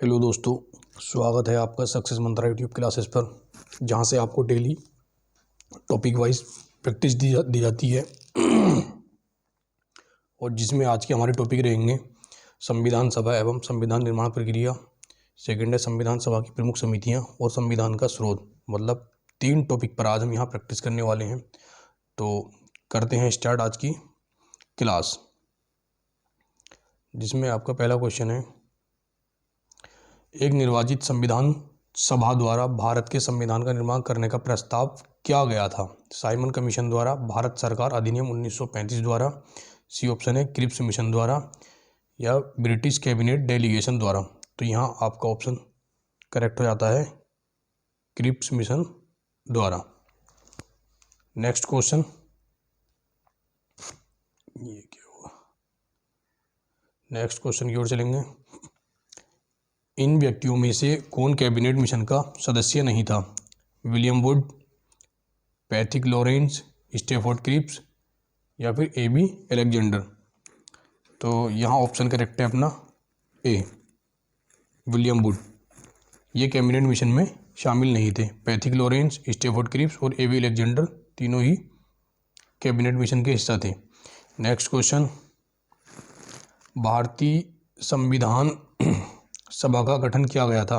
Hello दोस्तों, स्वागत है आपका सक्सेस मंत्रा यूट्यूब क्लासेस पर, जहां से आपको डेली टॉपिक वाइज प्रैक्टिस दी जाती है। और जिसमें आज के हमारे टॉपिक रहेंगे संविधान सभा एवं संविधान निर्माण प्रक्रिया। सेकंड है संविधान सभा की प्रमुख समितियां और संविधान का स्रोत। मतलब 3 टॉपिक पर आज हम यहाँ प्रैक्टिस करने वाले हैं। तो करते हैं स्टार्ट आज की क्लास, जिसमें आपका पहला क्वेश्चन है, एक निर्वाचित संविधान सभा द्वारा भारत के संविधान का निर्माण करने का प्रस्ताव किया गया था? साइमन कमीशन द्वारा, भारत सरकार अधिनियम 1935 द्वारा, सी ऑप्शन है क्रिप्स मिशन द्वारा, या ब्रिटिश कैबिनेट डेलीगेशन द्वारा। तो यहाँ आपका ऑप्शन करेक्ट हो जाता है क्रिप्स मिशन द्वारा। नेक्स्ट क्वेश्चन, ये क्या हुआ, नेक्स्ट क्वेश्चन की ओर चलेंगे। इन व्यक्तियों में से कौन कैबिनेट मिशन का सदस्य नहीं था? William Wood, Pethick Lawrence, Stafford Cripps, या फिर एबी अलेक्जेंडर। तो यहाँ ऑप्शन करेक्ट है अपना ए, विलियम वुड। ये कैबिनेट मिशन में शामिल नहीं थे। पैथिक लॉरेंस, स्टेफोर्ड क्रिप्स और एबी अलेक्जेंडर तीनों ही कैबिनेट मिशन के हिस्सा थे। नेक्स्ट क्वेश्चन, भारतीय संविधान सभा का गठन किया गया था?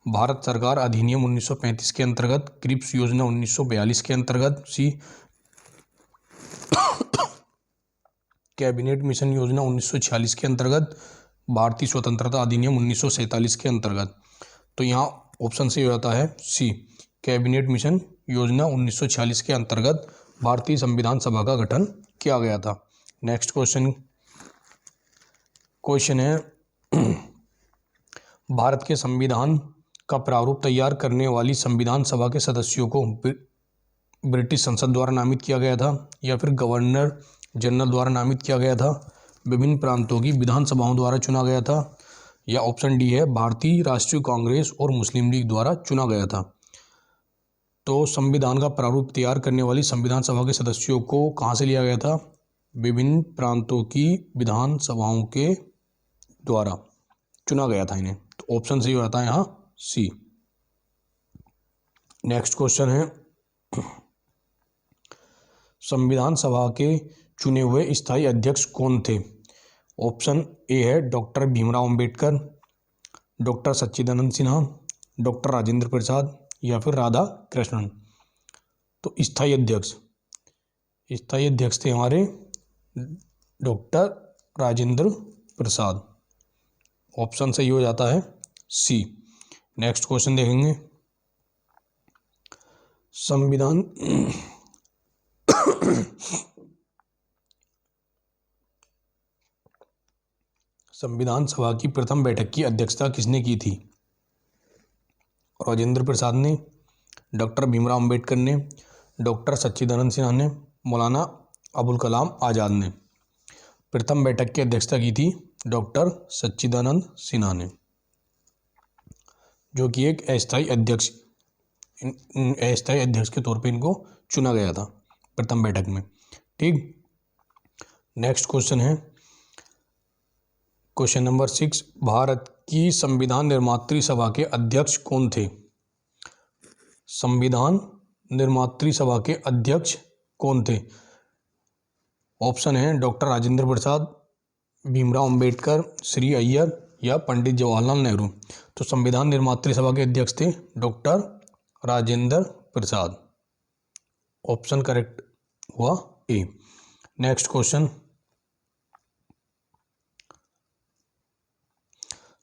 भारत सरकार अधिनियम 1935 के अंतर्गत, क्रिप्स योजना 1942 के अंतर्गत, सी कैबिनेट मिशन योजना 1946 के अंतर्गत, भारतीय स्वतंत्रता अधिनियम 1947 के अंतर्गत। तो यहाँ ऑप्शन से हो जाता है सी, कैबिनेट मिशन योजना 1946 के अंतर्गत भारतीय संविधान सभा का गठन किया गया था। नेक्स्ट क्वेश्चन है, भारत के संविधान का प्रारूप तैयार करने वाली संविधान सभा के सदस्यों को ब्रिटिश संसद द्वारा नामित किया गया था, या फिर गवर्नर जनरल द्वारा नामित किया गया था, विभिन्न प्रांतों की विधानसभाओं द्वारा चुना गया था, या ऑप्शन डी है भारतीय राष्ट्रीय कांग्रेस और मुस्लिम लीग द्वारा चुना गया था? तो संविधान का प्रारूप तैयार करने वाली संविधान सभा के सदस्यों को कहाँ से लिया गया था? विभिन्न प्रांतों की विधानसभाओं के द्वारा चुना गया था इन्हें। तो ऑप्शन सही हो जाता है यहाँ सी। नेक्स्ट क्वेश्चन है, संविधान सभा के चुने हुए स्थायी अध्यक्ष कौन थे? ऑप्शन ए है डॉक्टर भीमराव अंबेडकर, डॉक्टर सच्चिदानंद सिन्हा, डॉक्टर राजेंद्र प्रसाद, या फिर राधा कृष्णन। तो स्थायी अध्यक्ष थे हमारे डॉक्टर राजेंद्र प्रसाद। ऑप्शन सही हो जाता है सी। नेक्स्ट क्वेश्चन देखेंगे, संविधान सभा की प्रथम बैठक की अध्यक्षता किसने की थी? राजेंद्र प्रसाद ने, डॉक्टर भीमराव अंबेडकर ने, डॉक्टर सच्चिदानंद सिन्हा ने, मौलाना अबुल कलाम आज़ाद ने। प्रथम बैठक की अध्यक्षता की थी डॉक्टर सच्चिदानंद सिन्हा ने, जो कि एक अस्थायी अध्यक्ष के तौर पे इनको चुना गया था प्रथम बैठक में। ठीक, नेक्स्ट क्वेश्चन है क्वेश्चन नंबर 6, भारत की संविधान निर्मात्री सभा के अध्यक्ष कौन थे? संविधान निर्मात्री सभा के अध्यक्ष कौन थे? ऑप्शन है डॉक्टर राजेंद्र प्रसाद, भीमराव अंबेडकर, श्री अय्यर, या पंडित जवाहरलाल नेहरू। तो संविधान निर्मात्री सभा के अध्यक्ष थे डॉक्टर राजेंद्र प्रसाद। ऑप्शन करेक्ट हुआ ए। नेक्स्ट क्वेश्चन,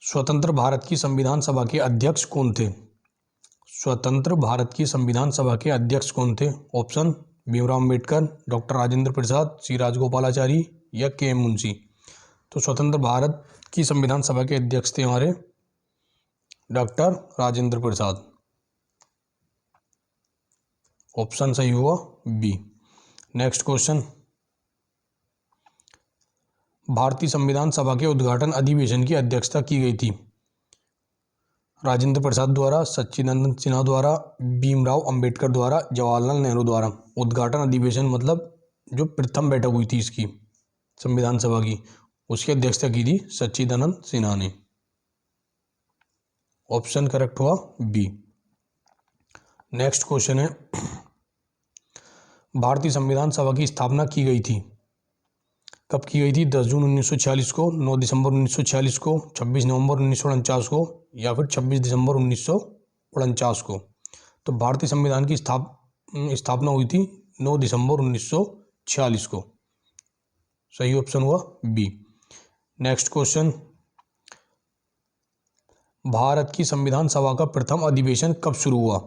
स्वतंत्र भारत की संविधान सभा के अध्यक्ष कौन थे? स्वतंत्र भारत की संविधान सभा के अध्यक्ष कौन थे? ऑप्शन भीमराव अंबेडकर, डॉक्टर राजेंद्र प्रसाद, सी राजगोपालाचारी, या के एम मुंशी। तो स्वतंत्र भारत की संविधान सभा के अध्यक्ष थे हमारे डॉक्टर राजेंद्र प्रसाद। ऑप्शन सही हुआ बी। नेक्स्ट क्वेश्चन, भारतीय संविधान सभा के उद्घाटन अधिवेशन की अध्यक्षता की गई थी? राजेंद्र प्रसाद द्वारा, सच्चिदानंद सिन्हा द्वारा, भीमराव अंबेडकर द्वारा, जवाहरलाल नेहरू द्वारा। उद्घाटन अधिवेशन मतलब जो प्रथम बैठक हुई थी इसकी संविधान सभा की, उसकी अध्यक्षता की थी सच्चिदानंद सिन्हा ने। ऑप्शन करेक्ट हुआ बी। नेक्स्ट क्वेश्चन है, भारतीय संविधान सभा की स्थापना की गई थी, कब की गई थी? 10 जून 1946 को, 9 दिसंबर 1946 को, 26 नवंबर 1949 को, या फिर 26 दिसंबर 1949 को। तो भारतीय संविधान की स्थापना हुई थी 9 दिसंबर 1946 को। सही ऑप्शन हुआ बी। नेक्स्ट क्वेश्चन, भारत की संविधान सभा का प्रथम अधिवेशन कब शुरू हुआ?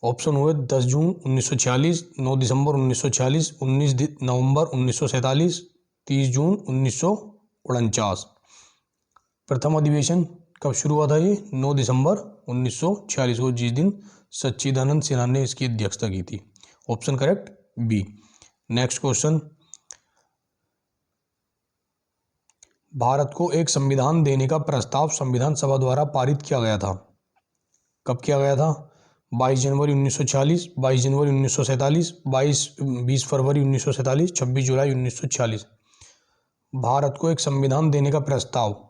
ऑप्शन हुए 10 जून 1946, 9 दिसंबर 1946, 19 नवंबर 1947, 30 जून 1949। प्रथम अधिवेशन कब शुरू हुआ था? ये 9 दिसंबर 1946 को, जिस दिन सच्चिदानंद सिन्हा ने इसकी अध्यक्षता की थी। Option correct B. Next question, Bharat को एक संविधान देने का प्रस्ताव संविधान सभा द्वारा पारित किया गया था, कब किया गया था? 22 जनवरी 1946, 22 जनवरी 1947, 20 फरवरी 1947, 26 जुलाई 1946। भारत को एक संविधान देने का प्रस्ताव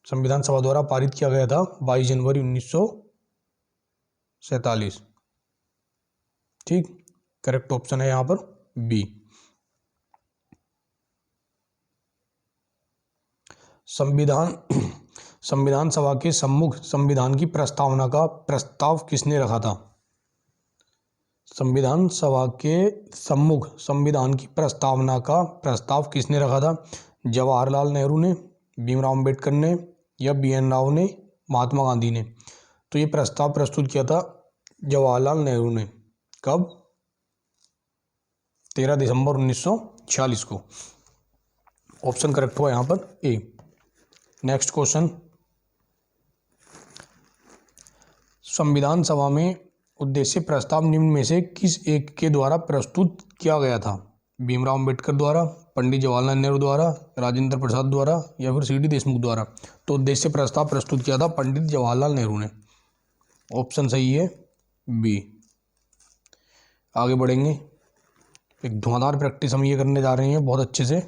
संविधान सभा द्वारा पारित किया गया था 22 जनवरी 1947। ठीक, करेक्ट ऑप्शन है यहाँ पर बी। संविधान सभा के सम्मुख संविधान की प्रस्तावना का प्रस्ताव किसने रखा था? संविधान सभा के सम्मुख संविधान की प्रस्तावना का प्रस्ताव किसने रखा था? जवाहरलाल नेहरू ने, भीमराव अंबेडकर ने, या BN राव ने, महात्मा गांधी ने। तो ये प्रस्ताव प्रस्तुत किया था जवाहरलाल नेहरू ने। कब? 13 दिसंबर 1946 को। ऑप्शन करेक्ट हुआ यहाँ पर ए। नेक्स्ट क्वेश्चन, संविधान सभा में उद्देश्य प्रस्ताव निम्न में से किस एक के द्वारा प्रस्तुत किया गया था? भीमराव अंबेडकर द्वारा, पंडित जवाहरलाल नेहरू द्वारा, राजेंद्र प्रसाद द्वारा, या फिर CT देशमुख द्वारा। तो उद्देश्य प्रस्ताव प्रस्तुत किया था पंडित जवाहरलाल नेहरू ने। ऑप्शन सही है बी। आगे बढ़ेंगे, एक धुआंधार प्रैक्टिस हम ये करने जा रहे हैं, बहुत अच्छे से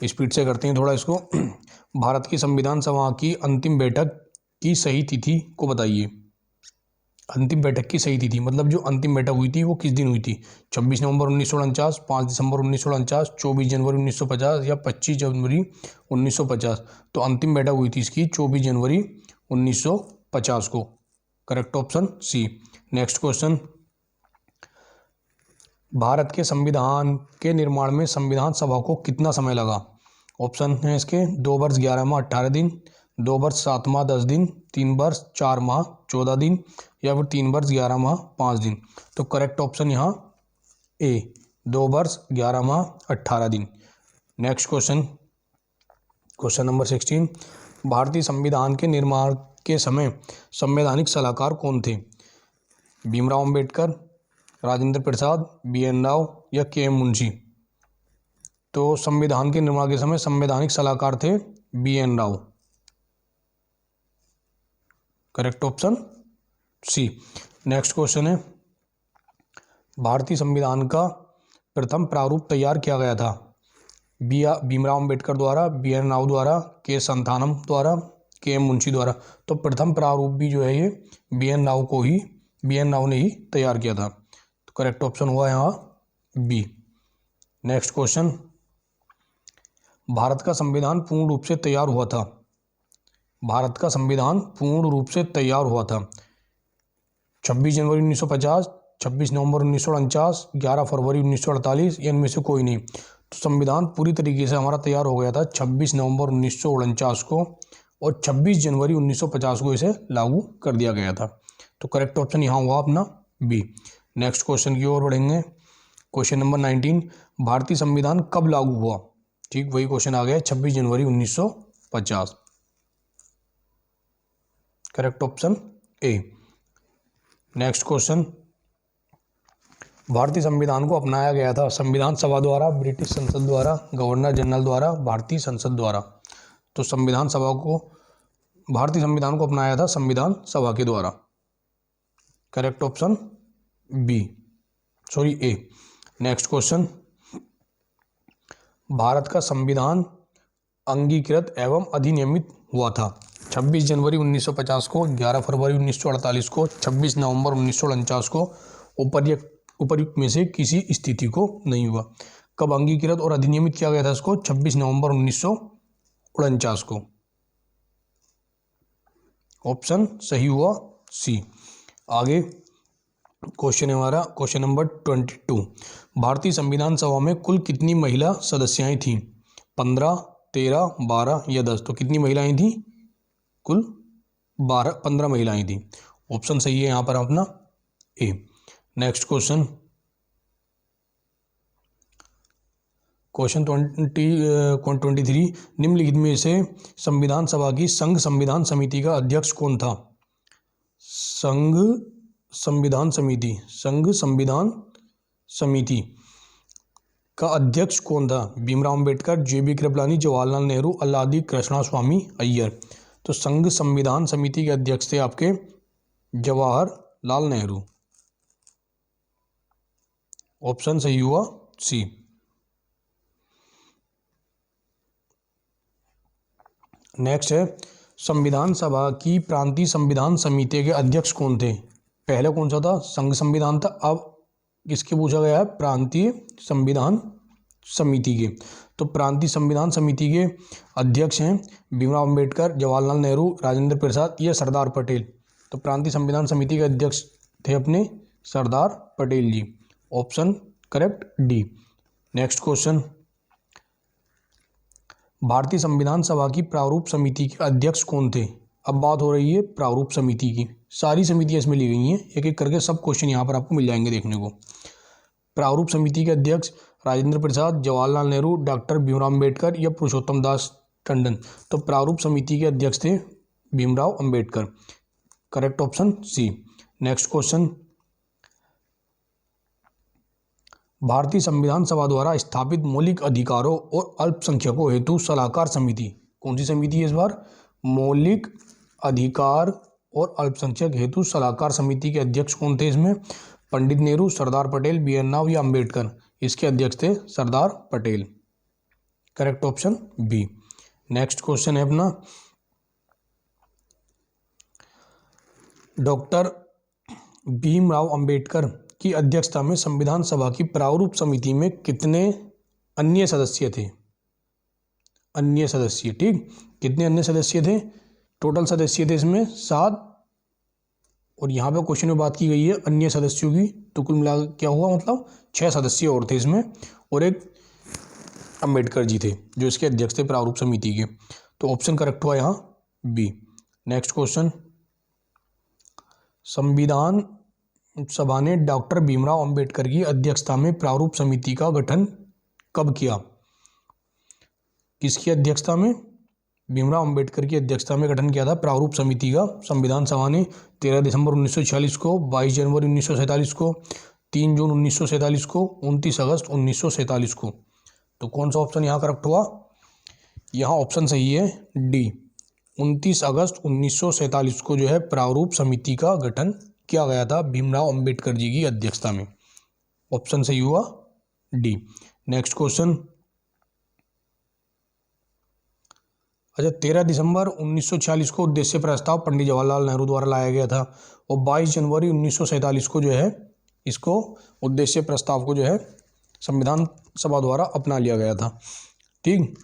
स्पीड से करते हैं थोड़ा इसको। भारत की संविधान सभा की अंतिम बैठक की सही तिथि को बताइए। अंतिम बैठक की सही तिथि मतलब जो अंतिम बैठक हुई थी वो किस दिन हुई थी? 26 नवंबर 1949, 5 दिसंबर 1949, 24 जनवरी 1950, या 25 जनवरी 1950। तो अंतिम बैठक हुई थी इसकी 24 जनवरी 1950 को। Correct option C. Next question, Bharat के संविधान के निर्माण में संविधान सभा को कितना समय लगा? ऑप्शन है इसके 2 वर्ष 11 माह 18 दिन, 2 वर्ष 7 माह 10 दिन, 3 वर्ष 4 माह 14 दिन, या फिर 3 वर्ष 11 माह 5 दिन। तो करेक्ट ऑप्शन यहाँ ए, 2 वर्ष 11 माह 18 दिन। नेक्स्ट क्वेश्चन, क्वेश्चन नंबर 16, भारतीय संविधान के निर्माण के समय संवैधानिक सलाहकार कौन थे? भीमराव अंबेडकर, राजेंद्र प्रसाद, BN राव, या KM मुंशी। तो संविधान के निर्माण के समय संवैधानिक सलाहकार थे BN Rao. Correct option C. Next question है, भारतीय संविधान का प्रथम प्रारूप तैयार किया गया था? भीमराव अंबेडकर द्वारा, BN राव द्वारा, K संथानम द्वारा, KM मुंशी द्वारा। तो प्रथम प्रारूप भी जो है ये BN राव ने ही तैयार किया था। तो करेक्ट ऑप्शन हुआ यहाँ बी। नेक्स्ट क्वेश्चन, भारत का संविधान पूर्ण रूप से तैयार हुआ था? भारत का संविधान पूर्ण रूप से तैयार हुआ था 26 जनवरी 1950, 26 नवंबर 1949, 11 फरवरी 1948, या इनमें से कोई नहीं। तो संविधान पूरी तरीके से हमारा तैयार हो गया था 26 नवंबर 1949 को, और 26 जनवरी 1950 को इसे लागू कर दिया गया था। तो करेक्ट ऑप्शन यहाँ हुआ अपना बी। नेक्स्ट क्वेश्चन की ओर बढ़ेंगे, क्वेश्चन नंबर 19, भारतीय संविधान कब लागू हुआ? ठीक वही क्वेश्चन आ गया 26 जनवरी 1950। Correct option A. Next question, भारतीय संविधान को अपनाया गया था संविधान सभा द्वारा, ब्रिटिश संसद द्वारा, गवर्नर जनरल द्वारा, भारतीय संसद द्वारा। तो भारतीय संविधान को अपनाया था संविधान सभा के द्वारा। Correct option A. Next question, Bharat का संविधान अंगीकृत एवं अधिनियमित हुआ था? 26 जनवरी 1950 को, 11 फरवरी 1948 को, 26 नवंबर 1949 को, उपर्युक्त में से किसी स्थिति को नहीं हुआ। कब अंगीकृत और अधिनियमित किया गया था इसको? 26 नवंबर 1949 को। ऑप्शन सही हुआ सी। आगे क्वेश्चन है हमारा क्वेश्चन नंबर 22। भारतीय संविधान सभा में कुल कितनी महिला सदस्याएं थीं? 15, 13, 12 या 10? तो कितनी महिलाएं थीं? कुल 15 महिलाएं थीं। ऑप्शन सही है यहाँ पर अपना ए। Next question, question 23। निम्नलिखित में से संविधान सभा की संघ संविधान समिति का अध्यक्ष कौन था? संघ संविधान समिति का अध्यक्ष कौन था? भीमराव अंबेडकर, जे.बी. कृपलानी, जवाहरलाल नेहरू, अल्लादी कृष्णा स्वामी अय्यर। तो संघ संविधान समिति के अध्यक्ष थे आपके जवाहरलाल नेहरू। ऑप्शन सही हुआ सी। नेक्स्ट है, संविधान सभा की प्रांतीय संविधान समिति के अध्यक्ष कौन थे? पहले कौन सा था? संघ संविधान था। अब किसके पूछा गया है? प्रांतीय संविधान समिति के। तो प्रांतीय संविधान समिति के अध्यक्ष हैं भीमराव अंबेडकर, जवाहरलाल नेहरू, राजेंद्र प्रसाद या सरदार पटेल। तो प्रांतीय संविधान समिति के अध्यक्ष थे अपने Sardar Patel ji. Option correct D. Next question, भारतीय संविधान सभा की प्रारूप समिति के अध्यक्ष कौन थे? अब बात हो रही है प्रारूप समिति की। सारी समितियां इसमें ली गई हैं, एक एक करके सब क्वेश्चन यहाँ पर आपको मिल जाएंगे देखने को। प्रारूप समिति के अध्यक्ष राजेंद्र प्रसाद, जवाहरलाल नेहरू, डॉक्टर भीमराव अंबेडकर या पुरुषोत्तम दास टंडन। तो प्रारूप समिति के अध्यक्ष थे Bhimrao Ambedkar. Correct option C. Next question, भारतीय संविधान सभा द्वारा स्थापित मौलिक अधिकारों और अल्पसंख्यकों हेतु सलाहकार समिति, कौन सी समिति है इस बार? मौलिक अधिकार और अल्पसंख्यक हेतु सलाहकार समिति के अध्यक्ष कौन थे इसमें? पंडित नेहरू, सरदार पटेल, बी.एन. राव या अंबेडकर। इसके अध्यक्ष थे Sardar Patel. Correct option B. Next question है अपना, डॉक्टर भीमराव अंबेडकर की अध्यक्षता में संविधान सभा की प्रारूप समिति में कितने अन्य सदस्य थे? अन्य सदस्य, ठीक, कितने अन्य सदस्य थे? टोटल सदस्य थे इसमें 7, और यहाँ पे क्वेश्चन में बात की गई है अन्य सदस्यों की, तो कुल मिला क्या हुआ, मतलब 6 सदस्य और थे इसमें, और एक अंबेडकर जी थे जो इसके अध्यक्ष थे प्रारूप समिति के। तो ऑप्शन करेक्ट हुआ यहाँ बी। नेक्स्ट क्वेश्चन, संविधान सभा ने डॉक्टर भीमराव अंबेडकर की अध्यक्षता में प्रारूप समिति का गठन कब किया? किसकी अध्यक्षता में? भीमराव अंबेडकर की अध्यक्षता में गठन किया था प्रारूप समिति का संविधान सभा ने 13 दिसंबर 1946 को, 22 जनवरी 1947 को, 3 जून 1947 को, 29 अगस्त 1947 को। तो कौन सा ऑप्शन यहाँ करेक्ट हुआ? यहाँ ऑप्शन सही है डी, 29 अगस्त 1947 को जो है प्रारूप समिति का गठन किया गया था भीमराव अंबेडकर जी की अध्यक्षता में। ऑप्शन सही हुआ डी। नेक्स्ट क्वेश्चन, अच्छा, 13 दिसंबर 1946 को उद्देश्य प्रस्ताव पंडित जवाहरलाल नेहरू द्वारा लाया गया था, और 22 जनवरी 1947 को जो है इसको उद्देश्य प्रस्ताव को जो है संविधान सभा द्वारा अपना लिया गया था। ठीक,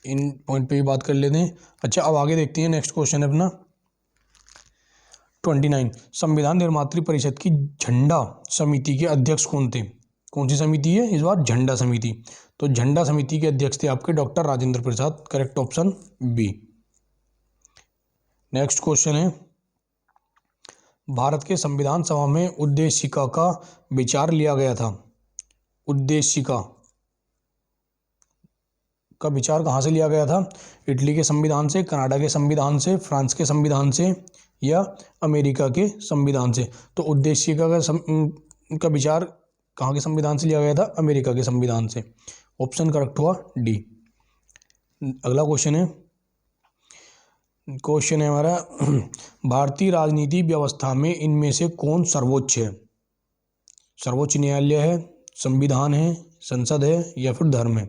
इन पॉइंट पे भी बात कर लेते हैं। अच्छा, अब आगे देखते हैं। नेक्स्ट क्वेश्चन है अपना 29, संविधान निर्मात्री परिषद की झंडा समिति के अध्यक्ष कौन थे? कौन सी समिति है इस बार? झंडा समिति। तो झंडा समिति के अध्यक्ष थे आपके doctor Rajendra Prasad. Correct option B. Next question है, भारत के संविधान सभा में उद्देशिका का विचार लिया गया था। उद्देशिका का विचार कहाँ से लिया गया था? इटली के संविधान से, कनाडा के संविधान से, फ्रांस के संविधान से या अमेरिका के संविधान से। तो उद्देशिका का विचार कहाँ के संविधान से लिया गया था? अमेरिका के संविधान से। ऑप्शन करेक्ट हुआ डी। अगला क्वेश्चन है हमारा, भारतीय राजनीति व्यवस्था में इनमें से कौन सर्वोच्च है? सर्वोच्च न्यायालय है, संविधान है, संसद है या फिर धर्म है?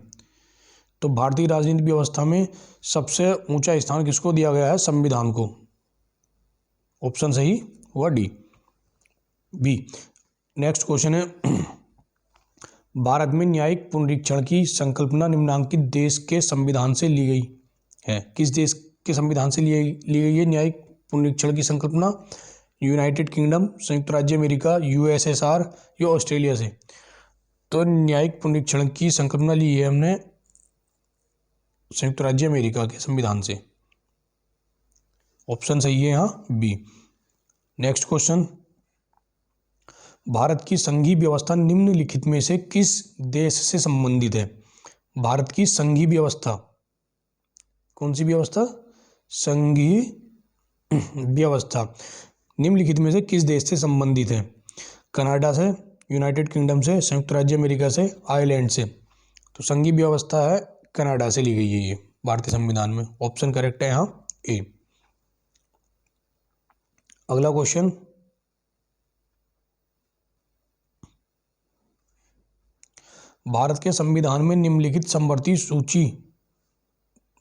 तो भारतीय राजनीतिक व्यवस्था में सबसे ऊंचा स्थान किसको दिया गया है? संविधान को। ऑप्शन सही हुआ डी, बी। नेक्स्ट क्वेश्चन है, भारत में न्यायिक पुनरीक्षण की संकल्पना निम्नांकित देश के संविधान से ली गई है। किस देश के संविधान से ली गई है न्यायिक पुनरीक्षण की संकल्पना? यूनाइटेड किंगडम, संयुक्त राज्य अमेरिका, यूएसएसआर या ऑस्ट्रेलिया से? तो न्यायिक पुनरीक्षण की संकल्पना ली है हमने संयुक्त राज्य अमेरिका के संविधान से। ऑप्शन सही है यहाँ बी। नेक्स्ट क्वेश्चन, भारत की संघीय व्यवस्था निम्नलिखित में से किस देश से संबंधित है? भारत की संघीय व्यवस्था, कौन सी व्यवस्था? संघीय व्यवस्था निम्नलिखित में से किस देश से संबंधित है? कनाडा से, यूनाइटेड किंगडम से, संयुक्त राज्य अमेरिका से, आयरलैंड से? तो संघीय व्यवस्था है कनाडा से ली गई है ये भारतीय संविधान में। ऑप्शन करेक्ट है यहाँ ए। अगला क्वेश्चन, भारत के संविधान में निम्नलिखित समवर्ती सूची,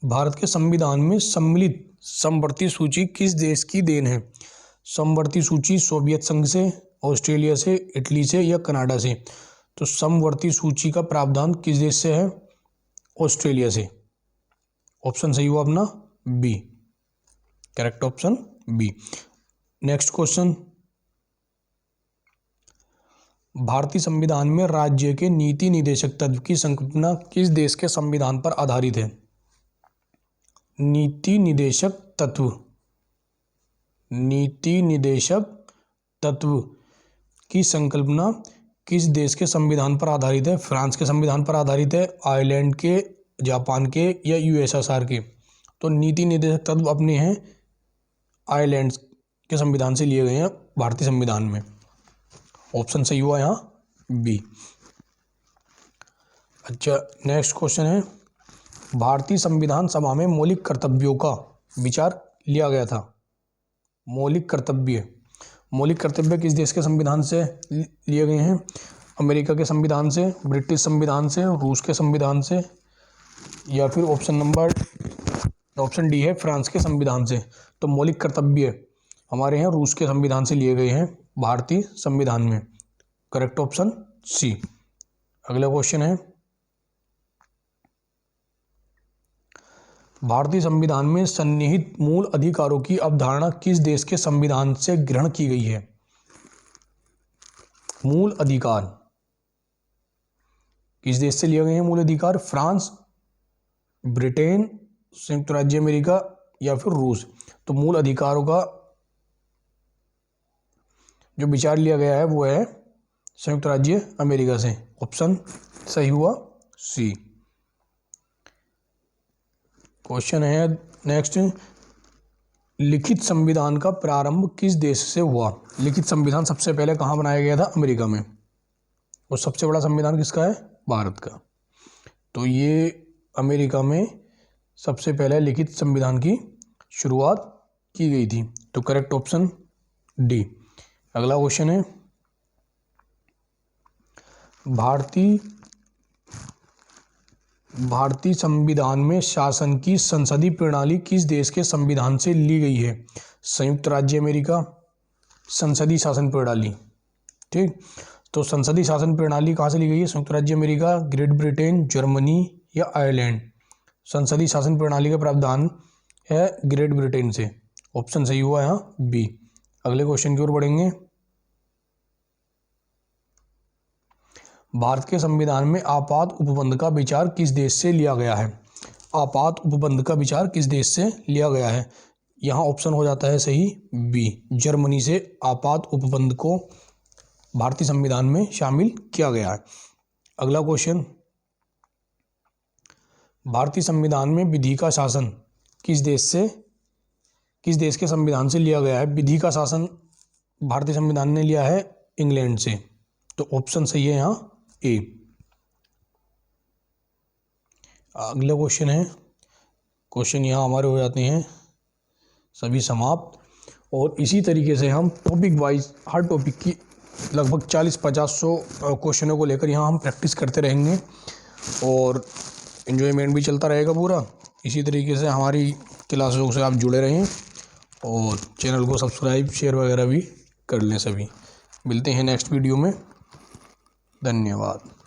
भारत के संविधान में सम्मिलित समवर्ती सूची किस देश की देन है? समवर्ती सूची सोवियत संघ से, ऑस्ट्रेलिया से, इटली से या कनाडा से? तो समवर्ती सूची का प्रावधान किस देश से है? ऑस्ट्रेलिया से। ऑप्शन सही हुआ अपना B, correct option B. Next question, भारतीय संविधान में राज्य के नीति निदेशक तत्व की संकल्पना किस देश के संविधान पर आधारित है? नीति निदेशक तत्व, नीति निदेशक तत्व की संकल्पना किस देश के संविधान पर आधारित है? फ्रांस के संविधान पर आधारित है, आयरलैंड के, जापान के या यूएसएसआर के? तो नीति निदेशक तत्व अपने हैं आयरलैंड के संविधान से लिए गए हैं भारतीय संविधान में। ऑप्शन सही हुआ यहाँ बी। अच्छा, नेक्स्ट क्वेश्चन है, भारतीय संविधान सभा में मौलिक कर्तव्यों का विचार लिया गया था। मौलिक कर्तव्य, मौलिक कर्तव्य किस देश के संविधान से लिए गए हैं? अमेरिका के संविधान से, ब्रिटिश संविधान से, रूस के संविधान से या फिर ऑप्शन डी है फ्रांस के संविधान से? तो मौलिक कर्तव्य हमारे यहाँ रूस के संविधान से लिए गए हैं भारतीय संविधान में। Correct option C. अगला क्वेश्चन है, भारतीय संविधान में सन्निहित मूल अधिकारों की अवधारणा किस देश के संविधान से ग्रहण की गई है? मूल अधिकार किस देश से लिए गए हैं? मूल अधिकार फ्रांस, ब्रिटेन, संयुक्त राज्य अमेरिका या फिर रूस? तो मूल अधिकारों का जो विचार लिया गया है वो है संयुक्त राज्य अमेरिका से। ऑप्शन सही हुआ सी। क्वेश्चन है नेक्स्ट, लिखित संविधान का प्रारंभ किस देश से हुआ? लिखित संविधान सबसे पहले कहाँ बनाया गया था? अमेरिका में। और सबसे बड़ा संविधान किसका है? भारत का। तो ये अमेरिका में सबसे पहले लिखित संविधान की शुरुआत की गई थी। तो करेक्ट ऑप्शन डी। अगला क्वेश्चन है, भारतीय संविधान में शासन की संसदीय प्रणाली किस देश के संविधान से ली गई है? संयुक्त राज्य अमेरिका, संसदीय शासन प्रणाली। ठीक, तो संसदीय शासन प्रणाली कहाँ से ली गई है? संयुक्त राज्य अमेरिका, ग्रेट ब्रिटेन, जर्मनी या आयरलैंड? संसदीय शासन प्रणाली का प्रावधान है ग्रेट ब्रिटेन से। ऑप्शन सही हुआ यहाँ बी। अगले क्वेश्चन की ओर बढ़ेंगे, भारत के संविधान में आपात उपबंध का विचार किस देश से लिया गया है? आपात उपबंध का विचार किस देश से लिया गया है? यहाँ ऑप्शन हो जाता है सही बी, जर्मनी से आपात उपबंध को भारतीय संविधान में शामिल किया गया है। अगला क्वेश्चन, भारतीय संविधान में विधि का शासन किस देश के संविधान से लिया गया है? विधि का शासन भारतीय संविधान ने लिया है इंग्लैंड से। तो ऑप्शन सही है यहाँ ए। अगला क्वेश्चन है, क्वेश्चन यहाँ हमारे हो जाते हैं सभी समाप्त। और इसी तरीके से हम टॉपिक वाइज हर टॉपिक की लगभग 40-50 क्वेश्चनों को लेकर यहाँ हम प्रैक्टिस करते रहेंगे। और एंजॉयमेंट भी चलता रहेगा पूरा। इसी तरीके से हमारी क्लासों से आप जुड़े रहें और चैनल को सब्सक्राइब शेयर वगैरह भी कर लें सभी। मिलते हैं नेक्स्ट वीडियो में। धन्यवाद।